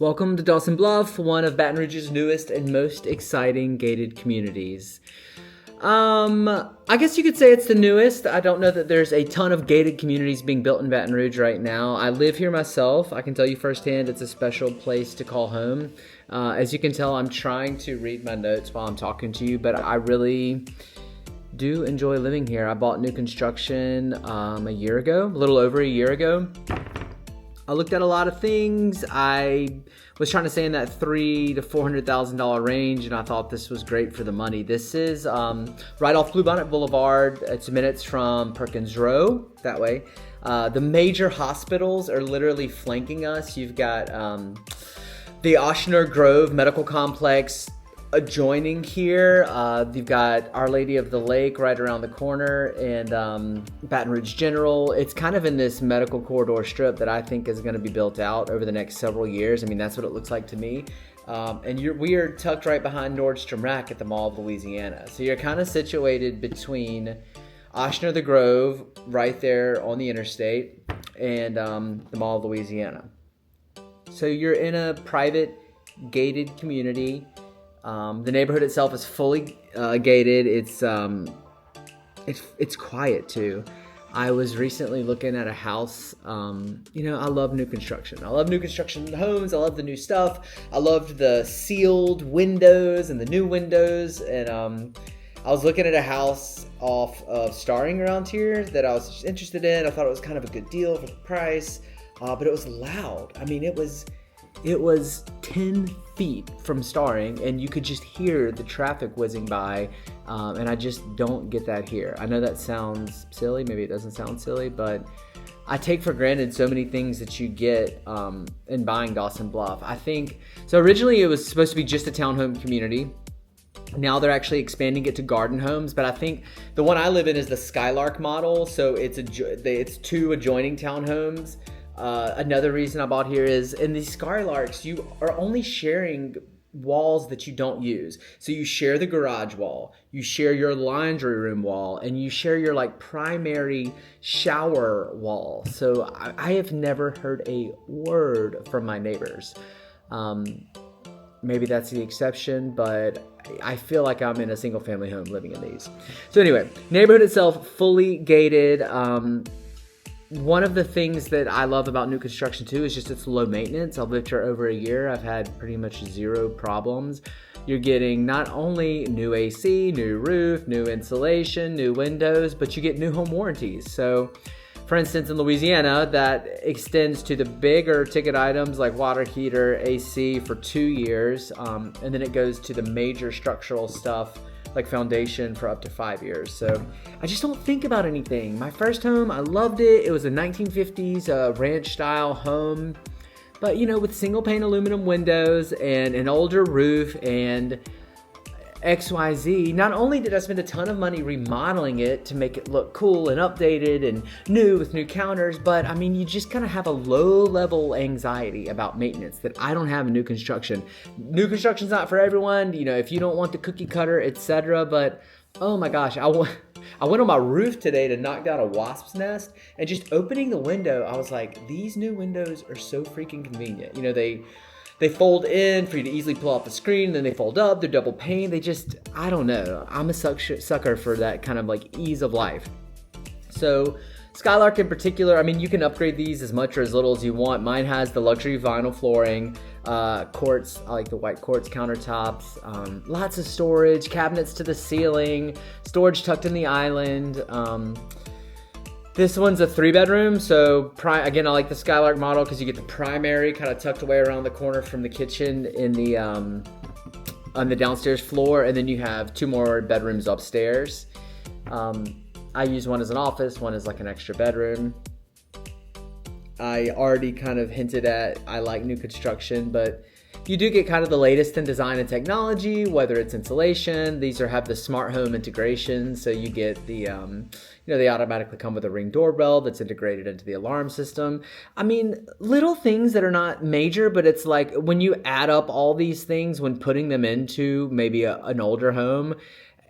Welcome to Dawson Bluff, one of Baton Rouge's newest and most exciting gated communities. I guess you could say it's the newest. I don't know that there's a ton of gated communities being built in Baton Rouge right now. I live here myself. I can tell you firsthand it's a special place to call home. As you can tell, I'm trying to read my notes while I'm talking to you, but I really do enjoy living here. I bought new construction a little over a year ago. I looked at a lot of things. I was trying to stay in that $300,000 to $400,000 range, and I thought this was great for the money. This is right off Bluebonnet Boulevard. It's minutes from Perkins Row, that way. The major hospitals are literally flanking us. You've got the Oshner Grove Medical Complex adjoining here. You've got Our Lady of the Lake right around the corner, and Baton Rouge General. It's kind of in this medical corridor strip that I think is going to be built out over the next several years. I mean, that's what it looks like to me. And we are tucked right behind Nordstrom Rack at the Mall of Louisiana. So you're kind of situated between Oshner the Grove, right there on the interstate, and the Mall of Louisiana. So you're in a private gated community. The neighborhood itself is fully gated. It's quiet too. I was recently looking at a house. I love new construction. I love new construction homes. I love the new stuff. I loved the sealed windows and the new windows. And I was looking at a house off of Starring around here that I was just interested in. I thought it was kind of a good deal for the price, but it was loud. I mean, it was 10 feet from Starring, and you could just hear the traffic whizzing by, and I just don't get that here. I know that sounds silly, maybe it doesn't sound silly, but I take for granted so many things that you get in buying Dawson Bluff. I think, so originally it was supposed to be just a townhome community. Now they're actually expanding it to garden homes, but I think the one I live in is the Skylark model, so it's two adjoining townhomes. Another reason I bought here is in these Skylarks, you are only sharing walls that you don't use. So you share the garage wall, you share your laundry room wall, and you share your primary shower wall. So I have never heard a word from my neighbors. Maybe that's the exception, but I feel like I'm in a single family home living in these. So anyway, neighborhood itself, fully gated. One of the things that I love about new construction too is just it's low maintenance. I've lived here over a year. I've had pretty much zero problems. You're getting not only new AC, new roof, new insulation, new windows, but you get new home warranties. So for instance, in Louisiana, that extends to the bigger ticket items like water heater, AC for 2 years. And then it goes to the major structural stuff like foundation for up to 5 years. So I just don't think about anything. My first home, I loved it. It was a 1950s ranch style home, but with single pane aluminum windows and an older roof and XYZ. Not only did I spend a ton of money remodeling it to make it look cool and updated and new with new counters, but I mean, you just kind of have a low level anxiety about maintenance that I don't have in new construction. New construction's not for everyone, if you don't want the cookie cutter, etc. But oh my gosh, I went on my roof today to knock down a wasp's nest, and just opening the window, I was like, these new windows are so freaking convenient. They fold in for you to easily pull off the screen, then they fold up, they're double pane. I don't know. I'm a sucker for that kind of ease of life. So Skylark in particular, I mean, you can upgrade these as much or as little as you want. Mine has the luxury vinyl flooring, quartz, I like the white quartz countertops, lots of storage, cabinets to the ceiling, storage tucked in the island. This one's a 3-bedroom, so again, I like the Skylark model because you get the primary kind of tucked away around the corner from the kitchen in the on the downstairs floor, and then you have 2 more bedrooms upstairs. I use one as an office, one as an extra bedroom. I already kind of hinted at I like new construction, but you do get kind of the latest in design and technology, whether it's insulation. These have the smart home integration, so you get the they automatically come with a Ring doorbell that's integrated into the alarm system. I mean, little things that are not major, but it's like when you add up all these things when putting them into maybe an older home,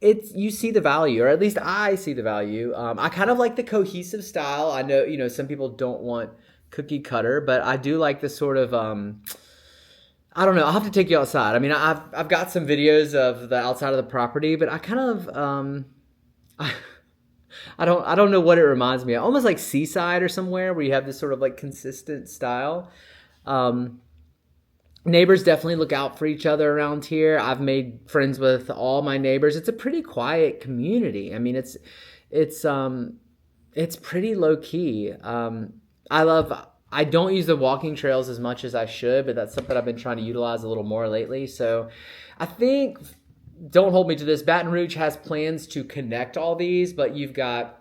you see the value, or at least I see the value. I kind of like the cohesive style. I know, some people don't want cookie cutter, but I do like the sort of I don't know. I'll have to take you outside. I mean, I've got some videos of the outside of the property, but I kind of I, I don't know what it reminds me of. Almost like seaside or somewhere where you have this sort of like consistent style. Um, Neighbors definitely look out for each other around here. I've made friends with all my neighbors. It's a pretty quiet community. I mean, it's it's pretty low key. I love. I don't use the walking trails as much as I should, but that's something I've been trying to utilize a little more lately. So, I think, don't hold me to this. Baton Rouge has plans to connect all these, but you've got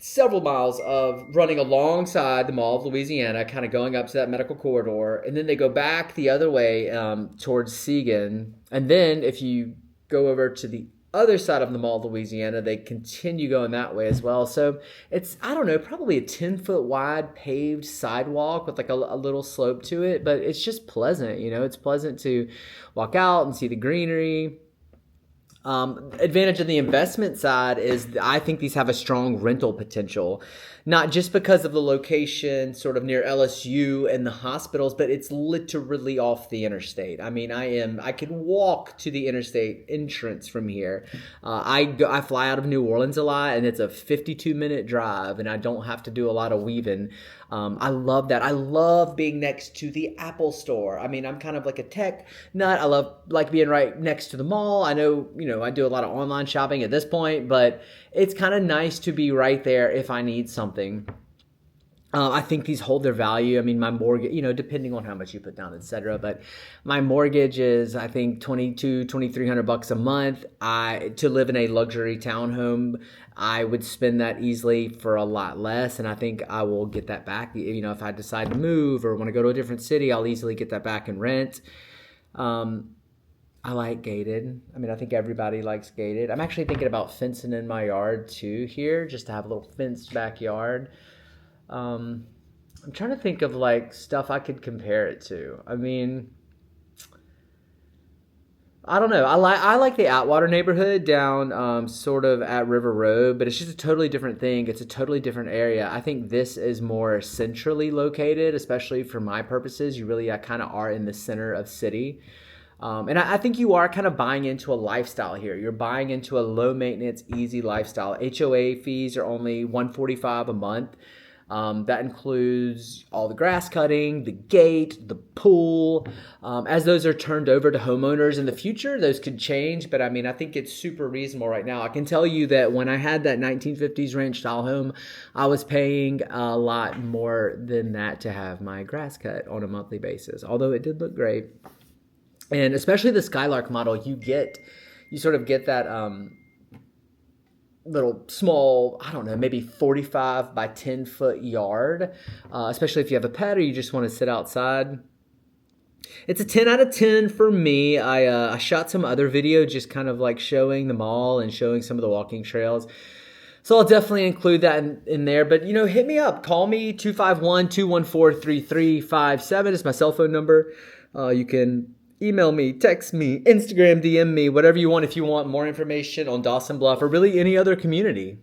several miles of running alongside the Mall of Louisiana, kind of going up to that medical corridor, and then they go back the other way towards Seagan. And then if you go over to the other side of the Mall of Louisiana, they continue going that way as well. So it's, I don't know, probably a 10-foot wide paved sidewalk with like a little slope to it, but it's just pleasant. You know, it's pleasant to walk out and see the greenery. Advantage of the investment side is I think these have a strong rental potential, not just because of the location sort of near LSU and the hospitals, but it's literally off the interstate. I mean, I can walk to the interstate entrance from here. I fly out of New Orleans a lot, and it's a 52-minute drive, and I don't have to do a lot of weaving. I love that. I love being next to the Apple store. I mean, I'm kind of like a tech nut. I like being right next to the mall. I know, I do a lot of online shopping at this point, but it's kind of nice to be right there if I need something. I think these hold their value. I mean, my mortgage, depending on how much you put down, etc. But my mortgage is, I think, $2,300 a month. To live in a luxury townhome, I would spend that easily for a lot less, and I think I will get that back. If I decide to move or want to go to a different city, I'll easily get that back in rent. I like gated. I mean, I think everybody likes gated. I'm actually thinking about fencing in my yard too here, just to have a little fenced backyard. I'm trying to think of like stuff I could compare it to. I mean, I don't know. I like the Atwater neighborhood down sort of at River Road, but it's just a totally different thing. It's a totally different area. I think this is more centrally located, especially for my purposes. You really kind of are in the center of city. And I think you are kind of buying into a lifestyle here. You're buying into a low maintenance, easy lifestyle. HOA fees are only $145 a month. That includes all the grass cutting, the gate, the pool. As those are turned over to homeowners in the future, those could change. But I mean, I think it's super reasonable right now. I can tell you that when I had that 1950s ranch style home, I was paying a lot more than that to have my grass cut on a monthly basis, although it did look great. And especially the Skylark model, you sort of get that little small, I don't know, maybe 45 by 10 foot yard, especially if you have a pet or you just want to sit outside. It's a 10 out of 10 for me. I shot some other video just kind of like showing the mall and showing some of the walking trails. So I'll definitely include that in there. But, hit me up. Call me, 251-214-3357 is my cell phone number. You can email me, text me, Instagram, DM me, whatever you want if you want more information on Dawson Bluff or really any other community.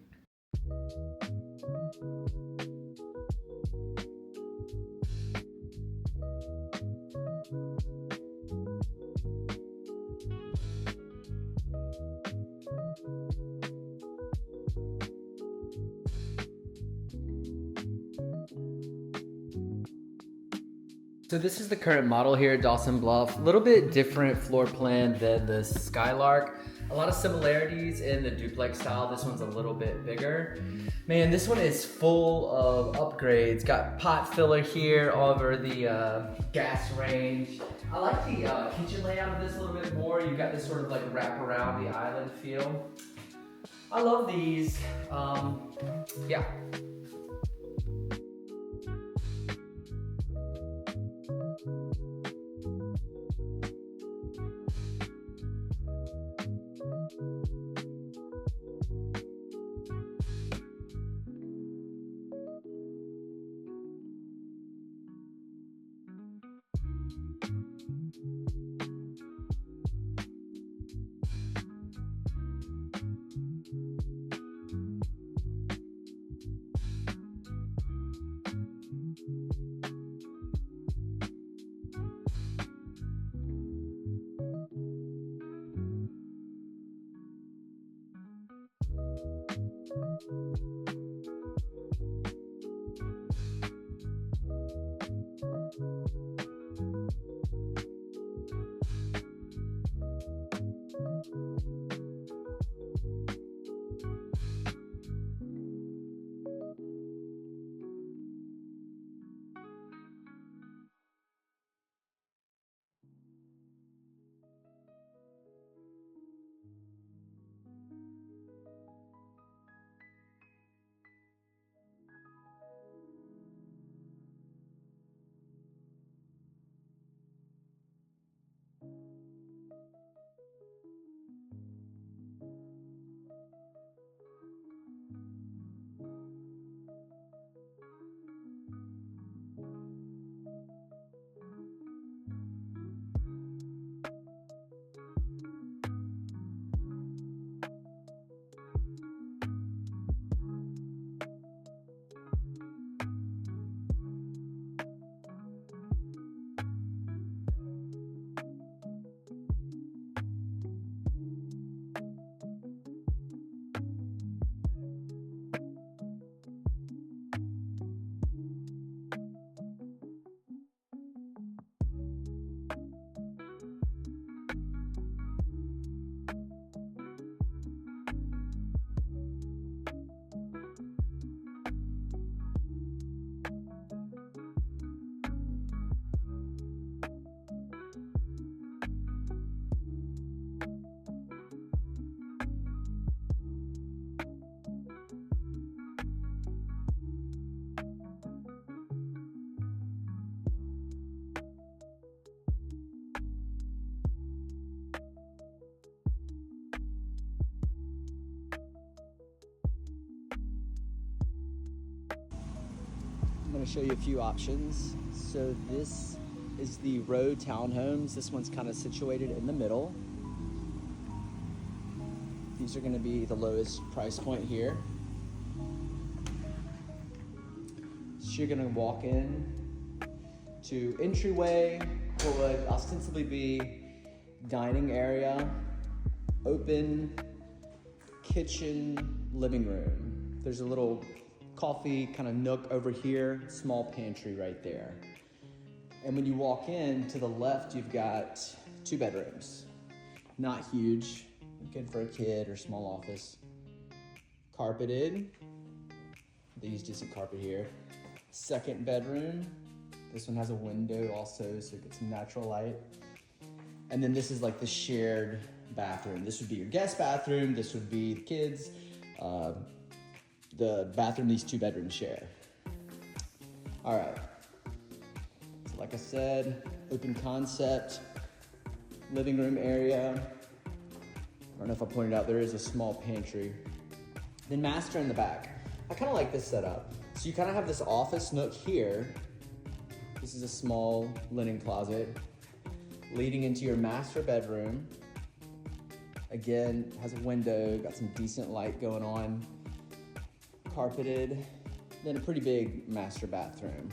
So this is the current model here at Dawson Bluff. A little bit different floor plan than the Skylark. A lot of similarities in the duplex style. This one's a little bit bigger. Man, this one is full of upgrades. Got pot filler here over the gas range. I like the kitchen layout of this a little bit more. You've got this sort of like wrap around the island feel. I love these. Yeah. going to show you a few options. So this is the row townhomes. This one's kind of situated in the middle. These are going to be the lowest price point here. So you're going to walk in to entryway, what would ostensibly be dining area, open kitchen, living room. There's a little coffee kind of nook over here, small pantry right there. And when you walk in, to the left, you've got 2 bedrooms. Not huge, good for a kid or small office. Carpeted. They use decent carpet here. Second bedroom. This one has a window also, so it gets some natural light. And then this is like the shared bathroom. This would be your guest bathroom. This would be the kids. The bathroom these 2 bedrooms share. All right. So like I said, open concept, living room area. I don't know if I pointed out, there is a small pantry. Then master in the back. I kind of like this setup. So you kind of have this office nook here. This is a small linen closet leading into your master bedroom. Again, has a window, got some decent light going on. Carpeted, then a pretty big master bathroom.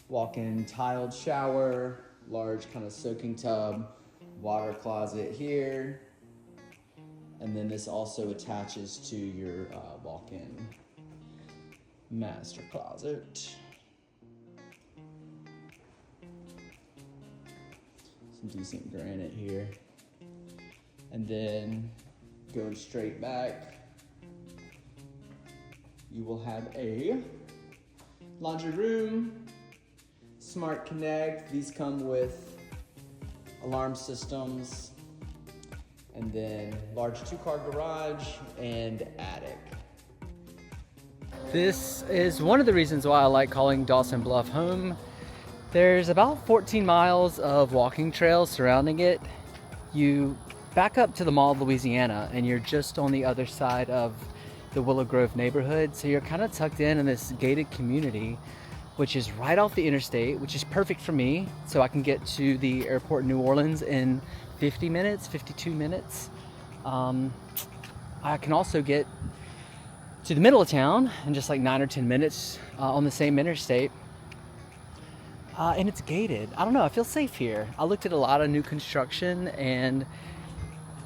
Walk-in tiled shower, large kind of soaking tub, water closet here. And then this also attaches to your walk-in master closet. Some decent granite here. And then going straight back, you will have a laundry room, smart connect. These come with alarm systems, and then large 2-car garage and attic. This is one of the reasons why I like calling Dawson Bluff home. There's about 14 miles of walking trails surrounding it. You back up to the Mall of Louisiana and you're just on the other side of the Willow Grove neighborhood. So you're kind of tucked in this gated community, which is right off the interstate, which is perfect for me. So I can get to the airport in New Orleans in 50 minutes, 52 minutes. I can also get to the middle of town in just like 9 or 10 minutes on the same interstate. And it's gated. I don't know, I feel safe here. I looked at a lot of new construction and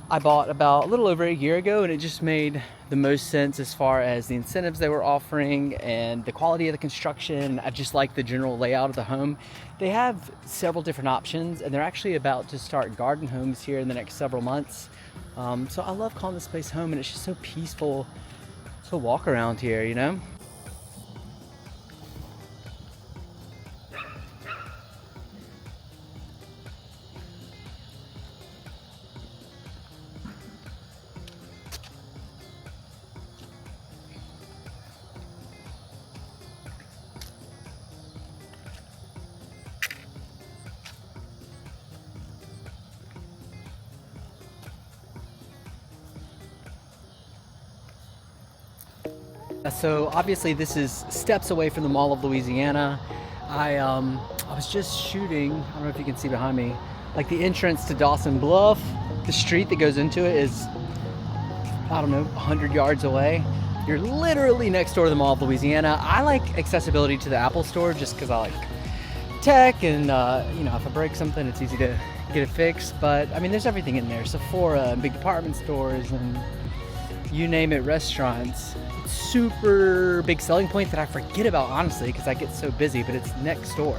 I bought about a little over a year ago, and it just made the most sense as far as the incentives they were offering and the quality of the construction. I just like the general layout of the home. They have several different options, and they're actually about to start garden homes here in the next several months. So I love calling this place home, and it's just so peaceful to walk around here, you know? So obviously this is steps away from the Mall of Louisiana. I was just shooting, I don't know if you can see behind me, like the entrance to Dawson Bluff. The street that goes into it is, I don't know, 100 yards away. You're literally next door to the Mall of Louisiana. I like accessibility to the Apple Store just because I like tech, and you know, if I break something, it's easy to get it fixed. But I mean, there's everything in there. Sephora and big department stores and you name it, restaurants. Super big selling point that I forget about, honestly, because I get so busy, but it's next door.